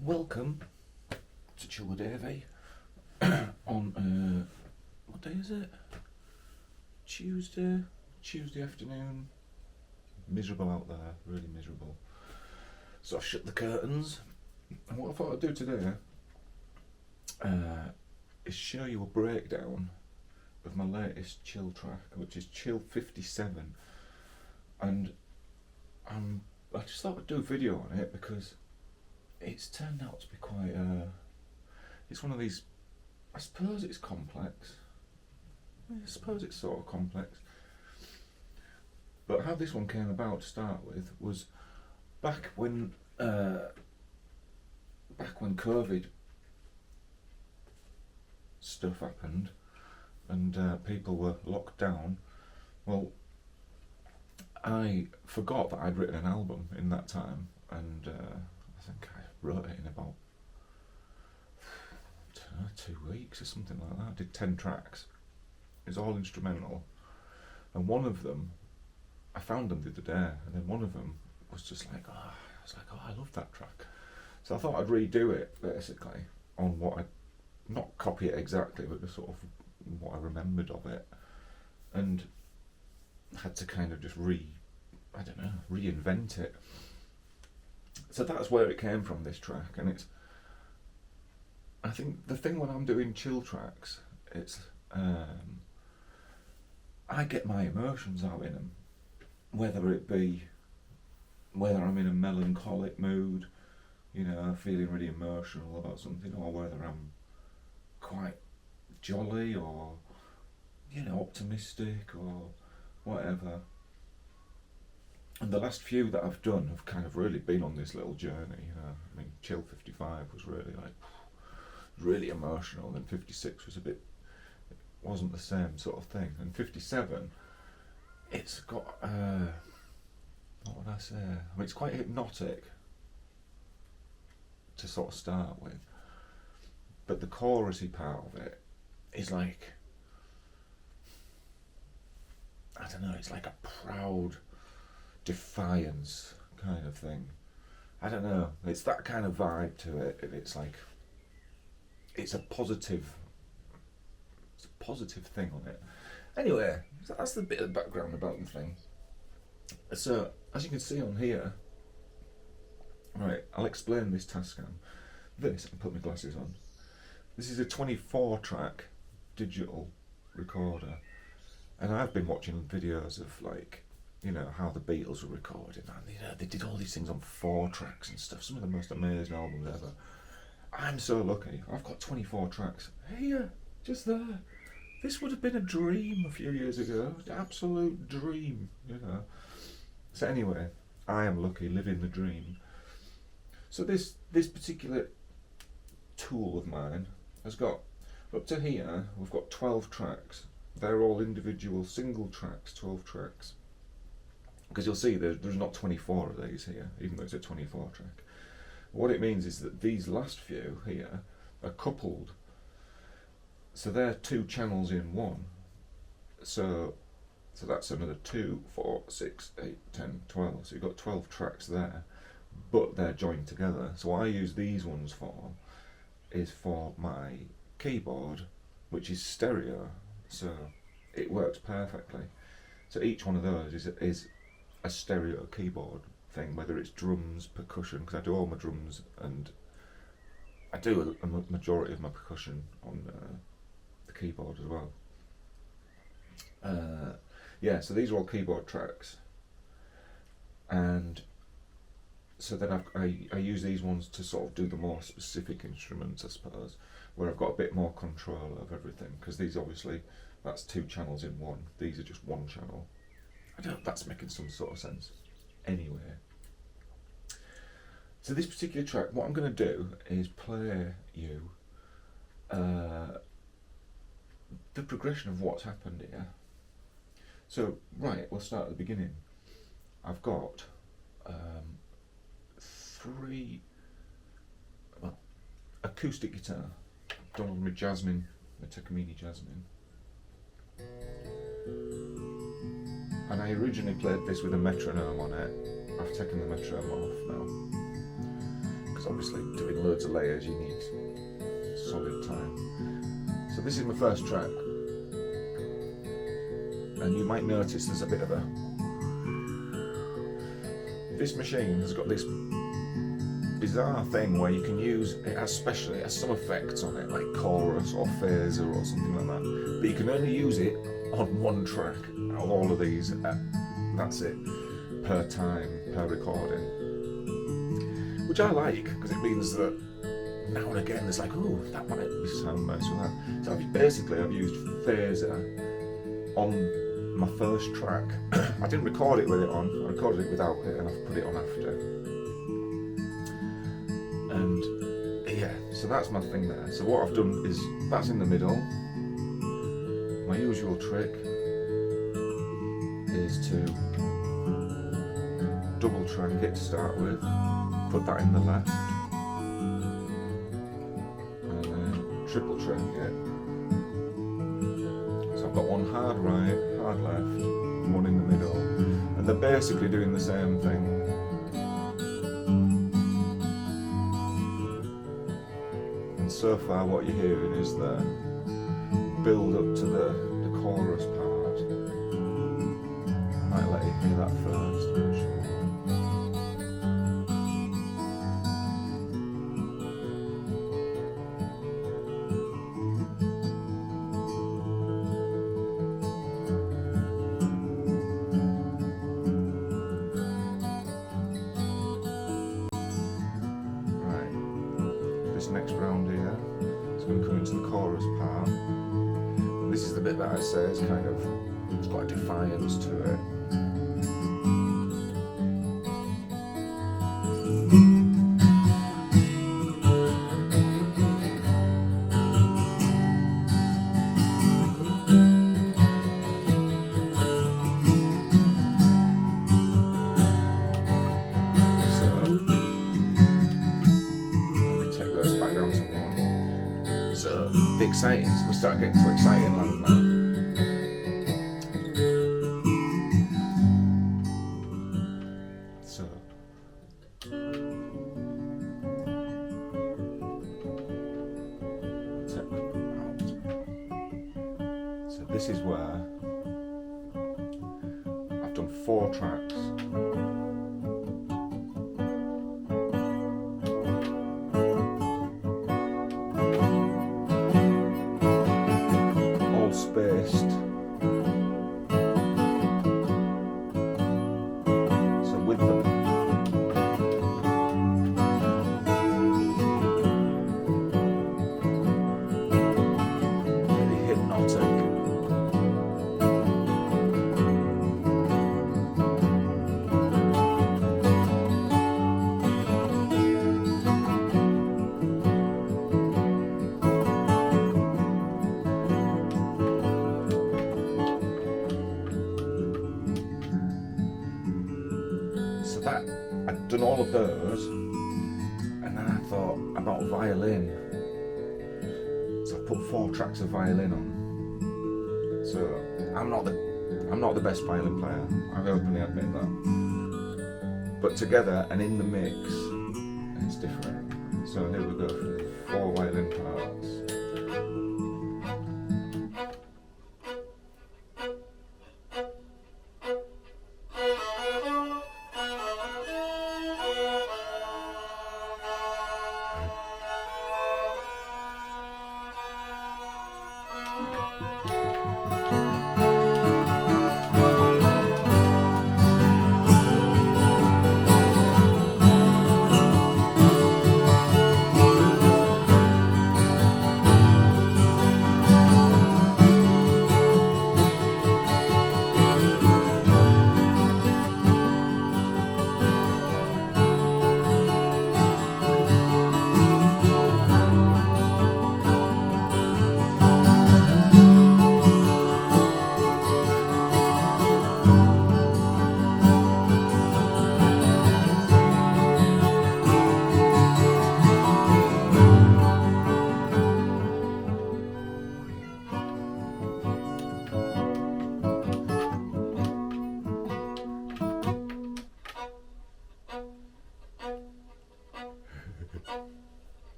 Welcome to Chill with Davey on what day is it? Tuesday afternoon. Miserable out there, really miserable. So I've shut the curtains, and what I thought I'd do today is show you a breakdown of my latest chill track, which is Chill 57, and I just thought I'd do a video on it because it's turned out to be quite it's one of these, I suppose it's complex, I suppose it's sort of complex, but how this one came about to start with was back when COVID stuff happened and people were locked down. Well, I forgot that I'd written an album in that time, and I think I wrote it in about 2 weeks or something like that. I did 10 tracks. It was all instrumental, and one of them, I found them the other day, and then one of them was just like, I love that track. So I thought I'd redo it basically on what I, not copy it exactly, but just sort of what I remembered of it, and had to kind of just reinvent it. So that's where it came from, this track, and it's, I think the thing when I'm doing chill tracks, it's I get my emotions out in them, whether I'm in a melancholic mood, feeling really emotional about something, or whether I'm quite jolly or optimistic or whatever. And the last few that I've done have kind of really been on this little journey. I mean, Chill 55 was really emotional, and 56 was wasn't the same sort of thing. And 57, it's got what would I say? I mean, it's quite hypnotic to sort of start with, but the chorusy part of it is like, I don't know, it's like a proud defiance kind of thing. I don't know, it's that kind of vibe to it, and it's like, it's a positive thing on it. Anyway, so that's the bit of the background about the thing. So, as you can see on here, right, I'll explain this Tascam. This, I'll put my glasses on. This is a 24 track digital recorder, and I've been watching videos of how the Beatles were recording, and they did all these things on 4 tracks and stuff, some of the most amazing albums ever. I'm so lucky, I've got 24 tracks here, just there. This would have been a dream a few years ago, an absolute dream, So anyway, I am lucky, living the dream. So this particular tool of mine has got, up to here, we've got 12 tracks. They're all individual single tracks, 12 tracks. Because you'll see there's not 24 of these here, even though it's a 24 track. What it means is that these last few here are coupled. So they're 2 channels in one. So that's another 2, 4, 6, 8, 10, 12. So you've got 12 tracks there, but they're joined together. So what I use these ones for my keyboard, which is stereo. So it works perfectly. So each one of those is a stereo keyboard thing, whether it's drums, percussion, because I do all my drums, and I do a majority of my percussion on the keyboard as well. So these are all keyboard tracks, and so then I use these ones to sort of do the more specific instruments, I suppose, where I've got a bit more control of everything, because these obviously, that's 2 channels in one, these are just 1 channel. I don't know if that's making some sort of sense. Anyway, so this particular track, what I'm going to do is play you the progression of what's happened here. So, right, we'll start at the beginning. I've got 3 acoustic guitar, done on my Jasmine, my Takamine Jasmine. And I originally played this with a metronome on it. I've taken the metronome off now. because obviously doing loads of layers you need solid time. So this is my first track, and you might notice there's a bit of a... This machine has got this bizarre thing where you can use, it has some effects on it, like chorus or phaser or something like that, but you can only use it on one track out of all of these. That's it, per time, per recording, which I like, because it means that now and again there's like, oh, that might be sound nice with that. So I've used phaser on my first track. I didn't record it with it on, I recorded it without it, and I've put it on after. And yeah, so that's my thing there. So what I've done is, that's in the middle. My usual trick is to double track it to start with, put that in the left, and then triple track it. So I've got one hard right, hard left, and one in the middle, and they're basically doing the same thing. And so far what you're hearing is the build up to the chorus part. I might let you hear that first, I'm not sure. Next round here, it's going to come into the chorus part. And this is the bit that I say is kind of, it's got a defiance to it. So the exciting, we start getting to exciting land now. So this is where I've done 4 tracks. Spaced. So with them, really hypnotic. That, I'd done all of those, and then I thought about violin. So I put 4 tracks of violin on. So I'm not the best violin player, I openly admit that. But together and in the mix, it's different. So here we go for the 4 violin parts.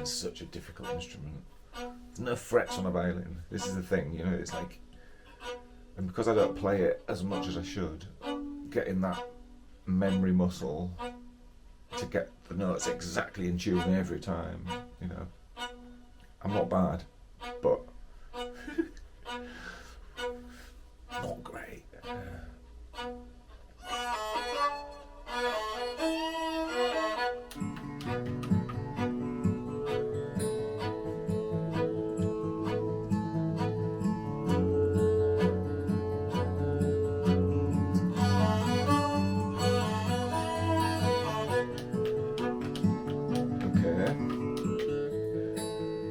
It's such a difficult instrument. There's no frets on a violin. This is the thing, you know, it's like, and because I don't play it as much as I should, getting that memory muscle to get the notes exactly in tune every time, you know. I'm not bad, but not great.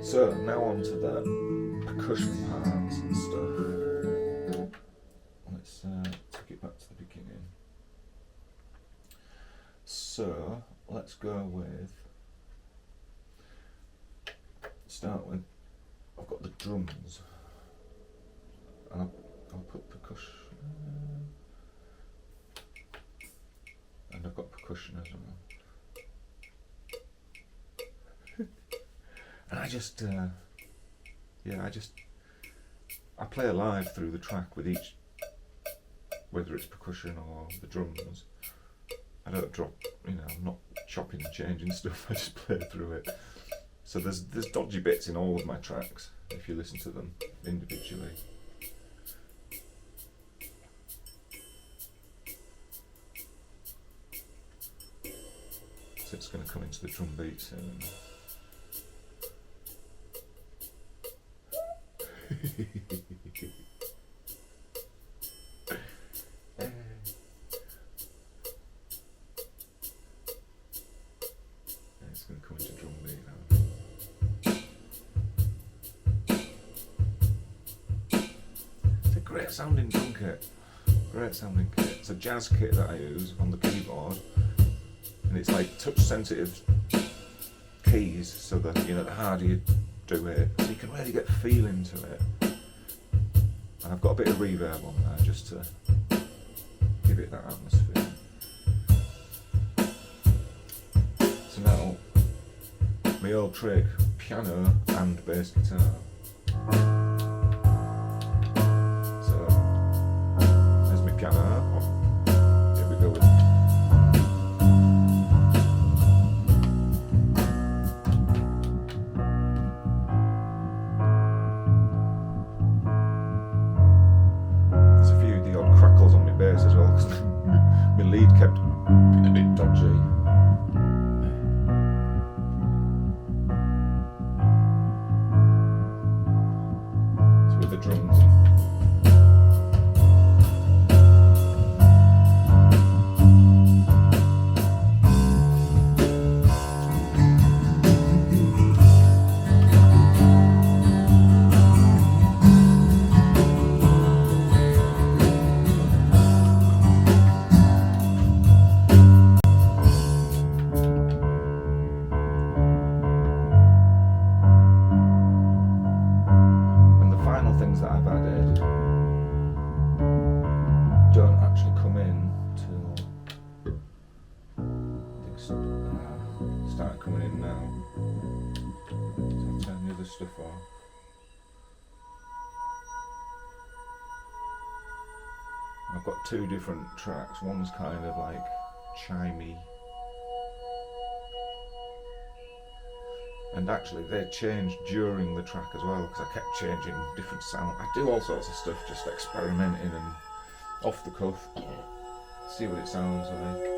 So now on to the percussion parts and stuff. Let's take it back to the beginning. So let's go with, start with, I've got the drums, and I'll put percussion, and I've got percussion as well. And I play alive through the track with each, whether it's percussion or the drums. I don't drop, you know, I'm not chopping and changing stuff, I just play through it. So there's dodgy bits in all of my tracks, if you listen to them individually. So it's going to come into the drum beat soon. It's going to come into drum beat now. It's a great sounding drum kit. Great sounding kit. It's a jazz kit that I use on the keyboard, and it's like touch sensitive keys, so that, you know, the harder you do it, so you can really get feel into it. And I've got a bit of reverb on there just to give it that atmosphere. So now, my old trick, piano and bass guitar. So, there's my piano. Here we go with bass as well, because my lead kept being a bit dodgy. So with the drums. That I've added don't actually come in till start coming in now. So I'll turn the other stuff off. I've got two different tracks. One's kind of like chimey, and actually they changed during the track as well, because I kept changing different sound. I do all sorts of stuff, just experimenting and off the cuff, see what it sounds like.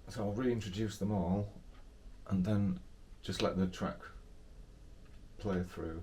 So I'll reintroduce them all and then just let the track play through.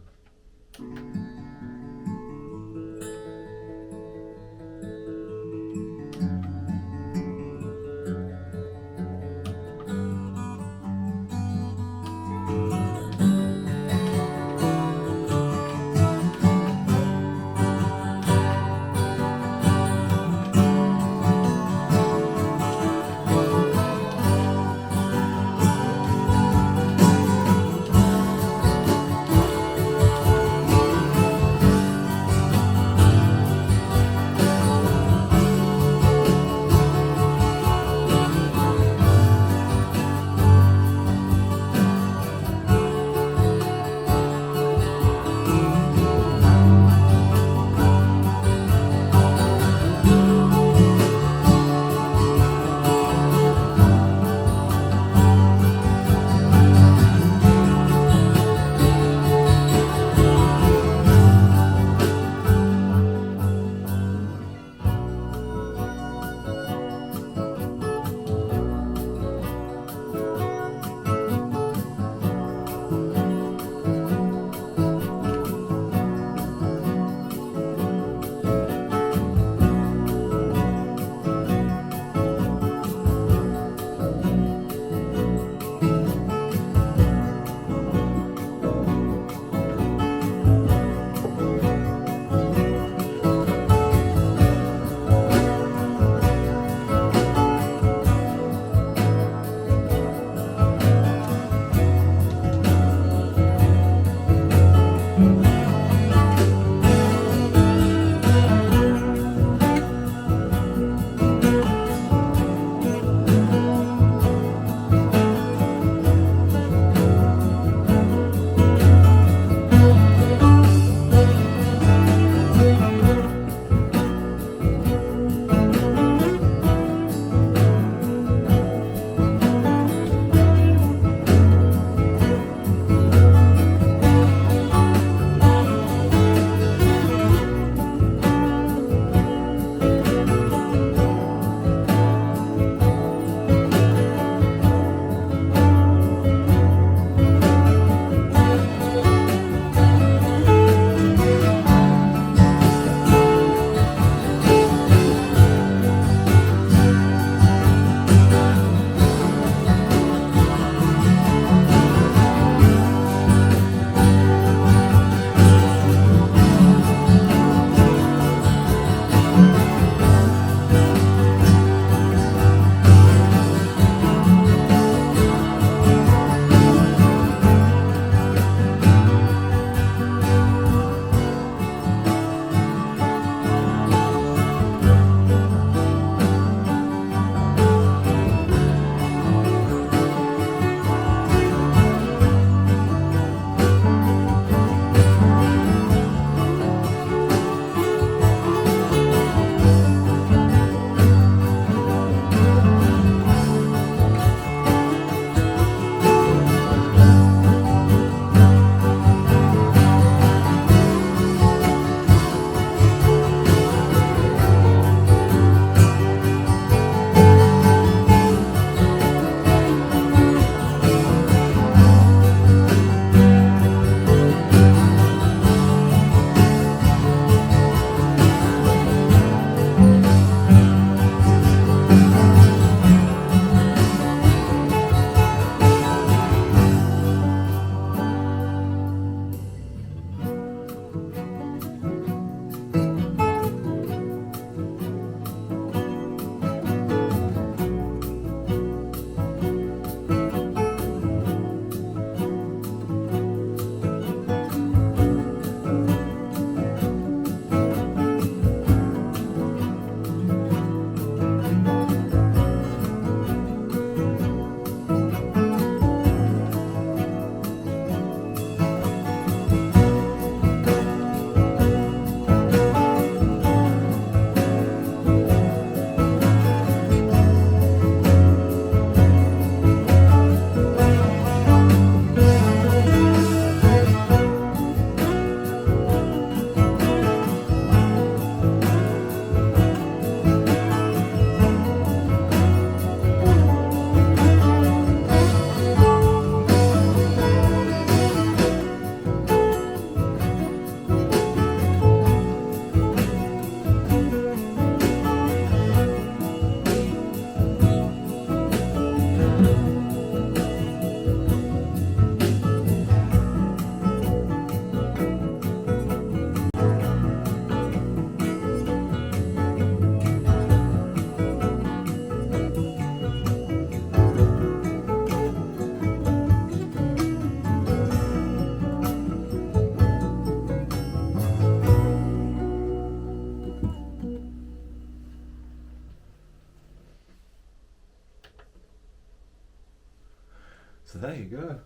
So there you go.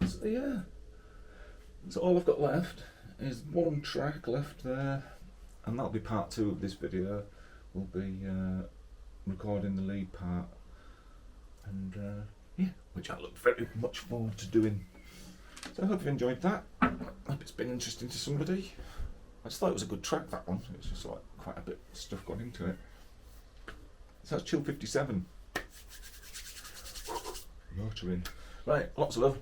So yeah, so all I've got left is one track left there, and that'll be part 2 of this video. We'll be recording the lead part, and yeah, which I look very much forward to doing. So I hope you enjoyed that. I hope it's been interesting to somebody. I just thought it was a good track, that one. It's just like quite a bit of stuff gone into it. So that's Chill 57. Motoring. Right, lots of love.